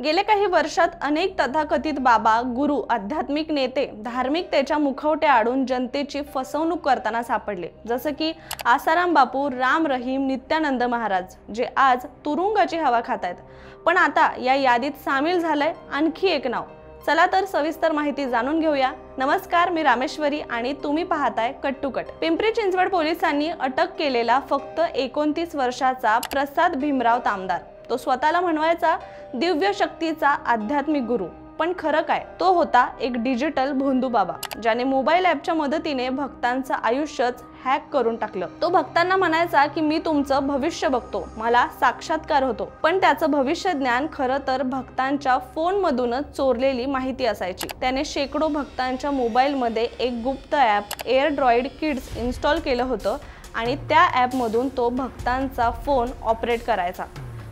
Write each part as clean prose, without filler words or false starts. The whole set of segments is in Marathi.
गेले काही वर्षात अनेक तथाकथित बाबा, गुरु, आध्यात्मिक नेते धार्मिकतेच्या मुखवट्या आडून जनतेची फसवणूक करताना सापडले। जसं की आसाराम बापू, राम रहीम, नित्यानंद महाराज, जे आज तुरुंगाची हवा खात आहेत। पण आता या यादीत सामील झालंय आणखी एक नाव। चला तर सविस्तर माहिती जाणून घेऊया। नमस्कार, मी रामेश्वरी आणि तुम्ही पाहताय cut to cut. Pimpri Chinchwad पोलिसांनी अटक केलेला फक्त 29 वर्षाचा प्रसाद भीमराव तामदार, तो स्वतःला म्हणवायचा दिव्य शक्तीचा आध्यात्मिक गुरु, पण खरं काय, तो होता एक डिजिटल भोंदू बाबा, ज्याने मोबाईल ॲपच्या मदतीने भक्तांचं आयुष्यच हॅक करून टाकलं। तो भक्तांना म्हणायचा की मी तुमचं भविष्य बघतो, मला साक्षात्कार होतो, पण त्याचं भविष्य ज्ञान खरं तर भक्तांच्या फोनमधूनच चोरलेली माहिती असायची। त्याने शेकडो भक्तांच्या मोबाईलमध्ये एक गुप्त ॲप एअरड्रॉइड किड्स इन्स्टॉल केलं होतं आणि त्या ॲपमधून तो भक्तांचा फोन ऑपरेट करायचा।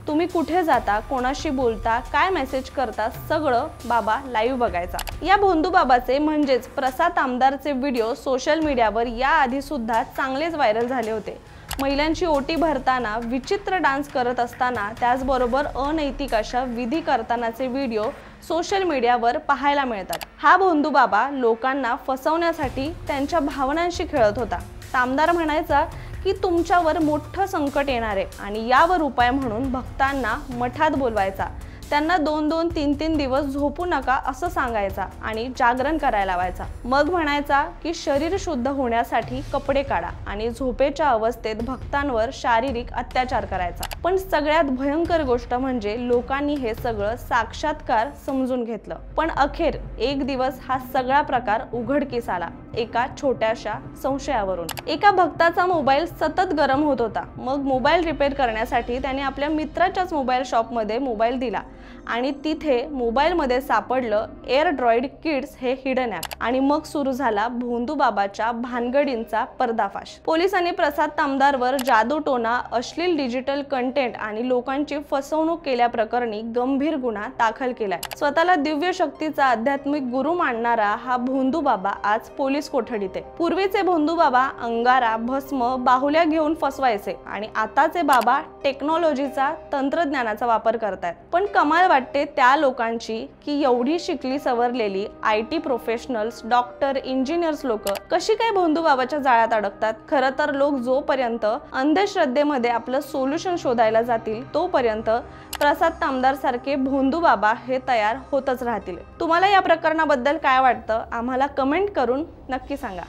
तुम्ही कुठे जाता, कोणाशी बोलता, काय मेसेज करता, सगळं बाबा लाईव्ह बघायचा। या भोंदू बाबाचे म्हणजेच प्रसाद तामदारचे व्हिडिओ सोशल मीडियावर याआधी सुद्धा चांगलेच व्हायरल झाले होते। महिलांची ओटी भरताना, विचित्र डान्स करत असताना, त्याचबरोबर अनैतिक अशा विधी करतानाचे व्हिडिओ सोशल मीडियावर पाहायला मिळतात। हा भोंदू बाबा लोकांना फसवण्यासाठी त्यांच्या भावनांशी खेळत होता। तामदार म्हणायचा की तुमच्यावर मोठं संकट येणार आहे आणि यावर उपाय म्हणून भक्तांना मठात बोलवायचा, त्यांना 2-2, 3-3 दिवस झोपू नका असं सांगायचा आणि जागरण करायला लावायचा। मग म्हणायचा की शरीर शुद्ध होण्यासाठी कपडे काढा आणि झोपेच्या अवस्थेत भक्तांवर शारीरिक अत्याचार करायचा। पण सगळ्यात भयंकर गोष्ट म्हणजे लोकांनी हे सगळं साक्षात्कार समजून घेतलं। पण अखेर एक दिवस हा सगळा प्रकार उघडकीस आला, एका छोट्याशा संशयावरून। एका भक्ताचा मोबाईल सतत गरम होत होता। मग मोबाईल रिपेअर करण्यासाठी त्याने आपल्या मित्राच्याच मोबाईल शॉपमध्ये मोबाईल दिला आणि तिथे मोबाईलमध्ये सापडलं एअरड्रॉइड किड्स हे हिडन ॲप। आणि मग सुरू झाला भोंदू बाबाच्या भानगडींचा पर्दाफाश। पोलिसांनी प्रसाद तामदारवर जादूटोणा, अश्लील डिजिटल कंटेंट आणि लोकांची फसवणूक केल्याप्रकरणी गंभीर गुन्हा दाखल केलाय। स्वतःला दिव्य शक्तीचा आध्यात्मिक गुरु मानणारा हा भोंदू बाबा आज पोलीस कोठडीत आहे। पूर्वीचे भोंदू बाबा अंगारा, भस्म, बाहुल्या घेऊन फसवायचे आणि आताचे बाबा टेक्नॉलॉजीचा, तंत्रज्ञानाचा वापर करतायत। पण कमाल वाटते त्या लोकांची की एवढी शिकली सवरलेली IT प्रोफेशनल्स, डॉक्टर, इंजिनियर्स लोक कशी काय भोंदू बाबाच्या जाळ्यात अडकतात। खरं तर लोक जोपर्यंत अंधश्रद्धेमध्ये आपलं सोल्युशन शोधायला जातील तोपर्यंत प्रसाद तामदार सारखे भोंदू बाबा हे तयार होतच राहतील। तुम्हाला या प्रकरणाबद्दल काय वाटतं, आम्हाला कमेंट करून नक्की सांगा।